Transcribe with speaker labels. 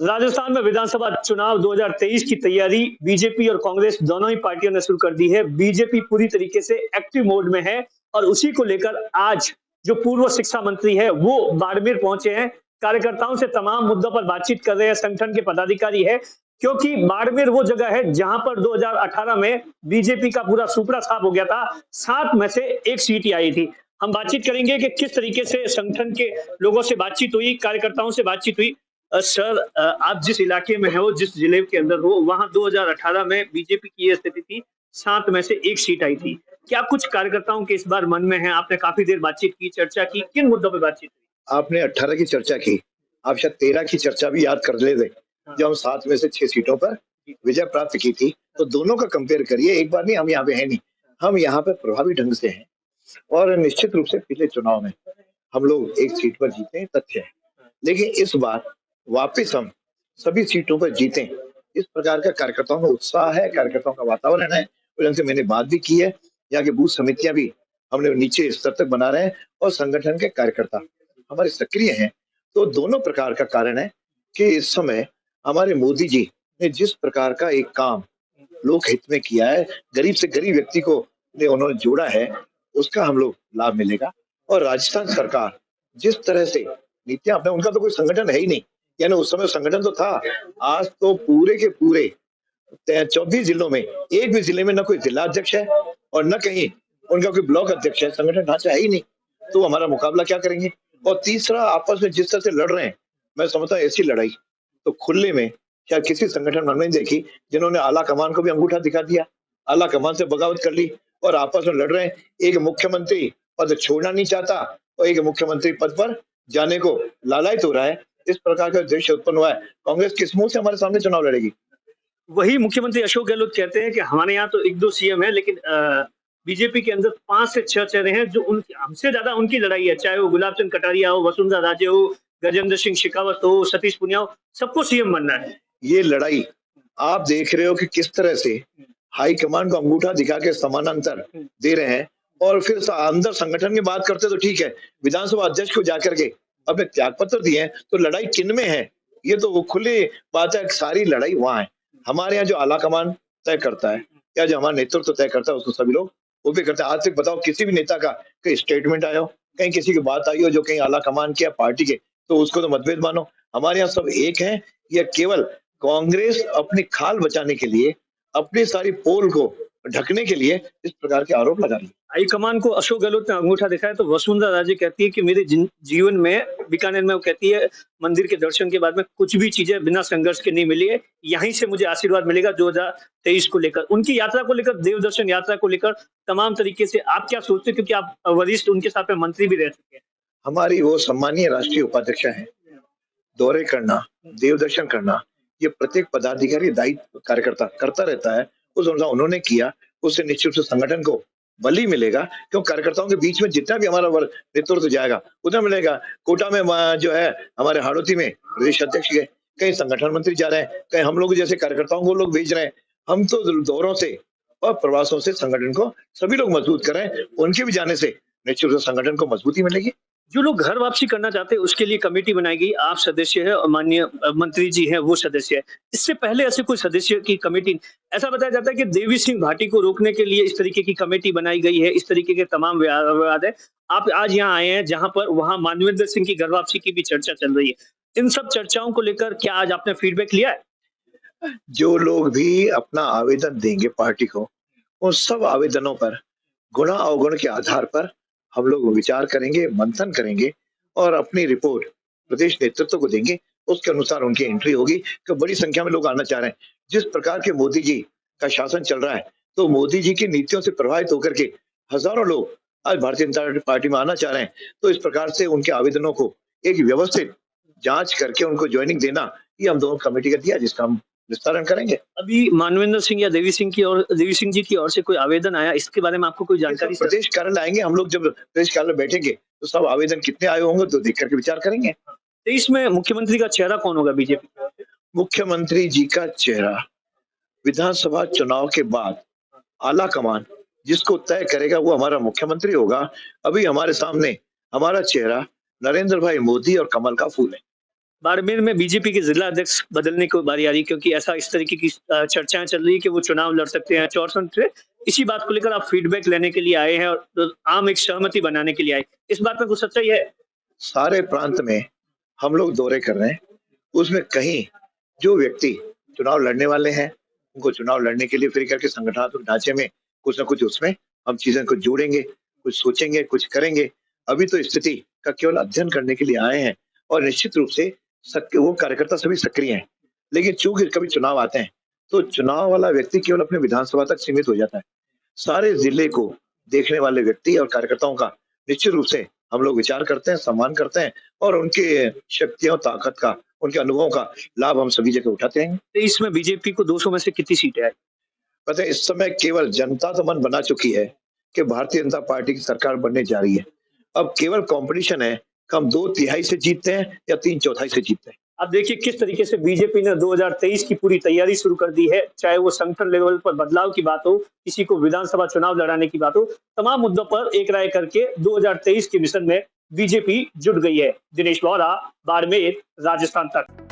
Speaker 1: राजस्थान में विधानसभा चुनाव 2023 की तैयारी बीजेपी और कांग्रेस दोनों ही पार्टियों ने शुरू कर दी है। बीजेपी पूरी तरीके से एक्टिव मोड में है और उसी को लेकर आज जो पूर्व शिक्षा मंत्री है वो बाड़मेर पहुंचे हैं। कार्यकर्ताओं से तमाम मुद्दों पर बातचीत कर रहे हैं। संगठन के पदाधिकारी है, क्योंकि बाड़मेर वो जगह है जहां पर 2018 में बीजेपी का पूरा सुपड़ा साफ हो गया था। 7 में से 1 सीट ही आई थी। हम बातचीत करेंगे कि किस तरीके से संगठन के लोगों से बातचीत हुई, कार्यकर्ताओं से बातचीत हुई। सर, आप जिस इलाके में हो, जिस जिले के अंदर हो, वहां 2018 में बीजेपी की ये स्थिति थी, 7 में से 1 सीट आई थी। क्या कुछ कार्यकर्ताओं के इस बार मन में है? आपने काफी देर बातचीत की, चर्चा की, किन मुद्दों पे बातचीत हुई?
Speaker 2: आपने 18 की चर्चा की, आप शायद 13 की चर्चा भी याद कर ले थे, जब हम 7 में से 6 सीटों पर विजय प्राप्त की थी। तो दोनों का कंपेयर करिए, एक बार नहीं, हम यहाँ पे हैं नहीं, हम यहाँ पे प्रभावी ढंग से हैं। और निश्चित रूप से पिछले चुनाव में हम लोग 1 सीट पर जीते हैं, तथ्य है। लेकिन इस बार वापस हम सभी सीटों पर जीते, इस प्रकार का कार्यकर्ताओं में उत्साह है, कार्यकर्ताओं का वातावरण है। और उनसे मैंने बात भी की है, यहाँ की बूथ समितियां भी हमने नीचे स्तर तक बना रहे हैं और संगठन के कार्यकर्ता हमारे सक्रिय हैं। तो दोनों प्रकार का कारण है कि इस समय हमारे मोदी जी ने जिस प्रकार का एक काम लोक हित में किया है, गरीब से गरीब व्यक्ति को उन्होंने जोड़ा है, उसका हम लोग लाभ मिलेगा। और राजस्थान सरकार जिस तरह से नीतियां अपने, उनका तो कोई संगठन है ही नहीं, यानी उस समय संगठन तो था, आज तो पूरे के पूरे 24 जिलों में एक भी जिले में न कोई जिला अध्यक्ष है और न कहीं उनका कोई ब्लॉक अध्यक्ष है, संगठन ढांचा है ही नहीं। तो हमारा मुकाबला क्या करेंगे? और तीसरा, आपस में जिस तरह से लड़ रहे हैं, मैं समझता हूँ ऐसी लड़ाई तो खुले में शायद किसी संगठन में नहीं देखी, जिन्होंने आला कमान को भी अंगूठा दिखा दिया, आला कमान से बगावत कर ली और आपस में लड़ रहे हैं। एक मुख्यमंत्री पद छोड़ना नहीं चाहता और एक मुख्यमंत्री पद पर जाने को लालायित हो रहा है। इस प्रकार का दृश्य उत्पन्न हुआ है। कांग्रेस किस मुंह से हमारे सामने चुनाव लड़ेगी?
Speaker 1: वही मुख्यमंत्री अशोक गहलोत कहते हैं कि हमारे यहाँ तो 1-2 सीएम है, लेकिन बीजेपी के अंदर 5 से 6 चेहरे हैं जो उन हमसे ज्यादा उनकी लड़ाई है। चाहे वो गुलाब चंद कटारिया हो, वसुंधरा राजे हो, गजेंद्र सिंह शेखावत हो, सतीश पूनिया हो, सबको सीएम बनना है।
Speaker 2: ये लड़ाई आप देख रहे हो कि किस तरह से हाई कमान को अंगूठा दिखा के समानांतर दे रहे हैं। और फिर अंदर संगठन की बात करते तो ठीक है, विधानसभा अध्यक्ष को जाकर के अपने त्याग पत्र दिए हैं, तो लड़ाई किन में है? ये तो खुली बात है, सारी लड़ाई वहां है। हमारे यहाँ जो आला कमान तय करता है या जो हमारा नेतृत्व तय करता है, उसको सभी लोग वो भी करते हैं। आज तक बताओ किसी भी नेता का कहीं स्टेटमेंट आया हो, कहीं किसी की बात आई हो जो कहीं आला कमान की या पार्टी के, तो उसको तो मतभेद मानो। हमारे यहाँ सब एक है। या केवल कांग्रेस अपनी खाल बचाने के लिए, अपनी सारी पोल को ढकने के लिए इस प्रकार के आरोप लगा रही है।
Speaker 1: हाईकमान को अशोक गहलोत ने अंगूठा दिखाया, तो वसुंधरा राजे कहती है कि मेरे जीवन में, बीकानेर में वो कहती है, मंदिर के दर्शन के बाद में कुछ भी चीजें बिना संघर्ष के नहीं मिली है, यहीं से मुझे आशीर्वाद मिलेगा 2023 को लेकर, उनकी यात्रा को लेकर, देव दर्शन यात्रा को लेकर तमाम तरीके से। आप क्या सोचते हैं, क्योंकि आप वरिष्ठ उनके साथ में मंत्री भी रह चुके हैं?
Speaker 2: हमारी वो सम्मानीय राष्ट्रीय उपाध्यक्ष है, दौरे करना, देव दर्शन करना, ये प्रत्येक पदाधिकारी दायित्व कार्यकर्ता करता रहता है। उस अनुसार उन्होंने किया, उससे निश्चित रूप से संगठन को बल ही मिलेगा, क्यों कार्यकर्ताओं के बीच में जितना भी हमारा नेतृत्व जाएगा उतना मिलेगा। कोटा में जो है हमारे हाड़ौती में प्रदेश अध्यक्ष गए, कहीं संगठन मंत्री जा रहे हैं, कहीं हम लोग जैसे कार्यकर्ताओं को लोग भेज रहे हैं। हम तो दौरों से और प्रवासों से संगठन को सभी लोग मजबूत कर रहे हैं। उनके भी जाने से निश्चित रूप से संगठन को मजबूती मिलेगी।
Speaker 1: जो लोग घर वापसी करना चाहते हैं उसके लिए कमेटी बनाई गई, आप सदस्य है और माननीय मंत्री जी हैं वो सदस्य है। इससे पहले ऐसे कोई सदस्य की कमेटी, ऐसा बताया जाता है कि देवी सिंह भाटी को रोकने के लिए इस तरीके की कमेटी बनाई गई है, इस तरीके के तमाम विवाद है। आप आज यहाँ आए हैं जहां पर वहां मानवेंद्र सिंह की घर वापसी की भी चर्चा चल रही है। इन सब चर्चाओं को लेकर क्या आज आपने फीडबैक लिया है?
Speaker 2: जो लोग भी अपना आवेदन देंगे पार्टी को, उन सब आवेदनों पर गुण अवगुण के आधार पर हम लोग विचार करेंगे, मंथन करेंगे और अपनी रिपोर्ट प्रदेश नेतृत्व को देंगे। उसके अनुसार उनकी एंट्री होगी कि बड़ी संख्या में लोग आना चाह रहे हैं। जिस प्रकार के मोदी जी का शासन चल रहा है, तो मोदी जी की नीतियों से प्रभावित होकर के हजारों लोग आज भारतीय जनता पार्टी में आना चाह रहे हैं। तो इस प्रकार से उनके आवेदनों को एक व्यवस्थित जांच करके उनको ज्वाइनिंग देना, ये हम दोनों कमेटी का दिया, जिसका हम विस्तारण करेंगे।
Speaker 1: अभी मानवेंद्र सिंह या देवी सिंह जी की ओर से कोई आवेदन आया, इसके बारे में आपको कोई जानकारी?
Speaker 2: प्रदेश कार्यालय आएंगे हम लोग, जब प्रदेश कार्यालय बैठेंगे तो सब आवेदन कितने आए होंगे तो देख करके विचार करेंगे।
Speaker 1: तो इसमें मुख्यमंत्री का चेहरा कौन होगा बीजेपी?
Speaker 2: मुख्यमंत्री जी का चेहरा विधानसभा चुनाव के बाद आला कमान जिसको तय करेगा वो हमारा मुख्यमंत्री होगा। अभी हमारे सामने हमारा चेहरा नरेंद्र भाई मोदी और कमल का फूल है।
Speaker 1: बाड़मेर में बीजेपी के जिला अध्यक्ष बदलने की बारी आ रही, क्योंकि ऐसा इस तरीके की चर्चाएं चल रही है कि वो चुनाव लड़ सकते हैं 64 से। इसी बात को लेकर आप फीडबैक लेने के लिए आए हैं और आम एक सहमति बनाने के लिए आए, इस बात में कुछ सच्चाई है?
Speaker 2: सारे प्रांत में हम लोग दौरे कर रहे हैं, उसमें कहीं जो व्यक्ति चुनाव लड़ने वाले हैं उनको चुनाव लड़ने के लिए फिर करके संगठनात्मक ढांचे में कुछ ना कुछ उसमें हम चीजें को जोड़ेंगे, कुछ सोचेंगे, कुछ करेंगे। अभी तो स्थिति का केवल अध्ययन करने के लिए आए हैं और निश्चित रूप से वो कार्यकर्ता सभी सक्रिय हैं, लेकिन चूंकि कभी चुनाव आते हैं तो चुनाव वाला व्यक्ति केवल अपने विधानसभा तक सीमित हो जाता है। सारे जिले को देखने वाले व्यक्ति और कार्यकर्ताओं का निश्चित रूप से हम लोग विचार करते हैं, सम्मान करते हैं और उनके शक्तियों, ताकत का, उनके अनुभवों का लाभ हम सभी जगह उठाते हैं।
Speaker 1: 23 में बीजेपी को 200 में से कितनी सीटें आई?
Speaker 2: पता है, इस समय केवल जनता तो मन बना चुकी है कि भारतीय जनता पार्टी की सरकार बनने जा रही है। अब केवल कंपटीशन है कि हम 2/3 से जीतते हैं या 3/4 से जीतते हैं।
Speaker 1: अब देखिए किस तरीके से बीजेपी ने 2023 की पूरी तैयारी शुरू कर दी है, चाहे वो संगठन लेवल पर बदलाव की बात हो, किसी को विधानसभा चुनाव लड़ाने की बात हो, तमाम मुद्दों पर एक राय करके 2023 के मिशन में बीजेपी जुट गई है। दिनेश वोरा, बाड़मेर, राजस्थान तक।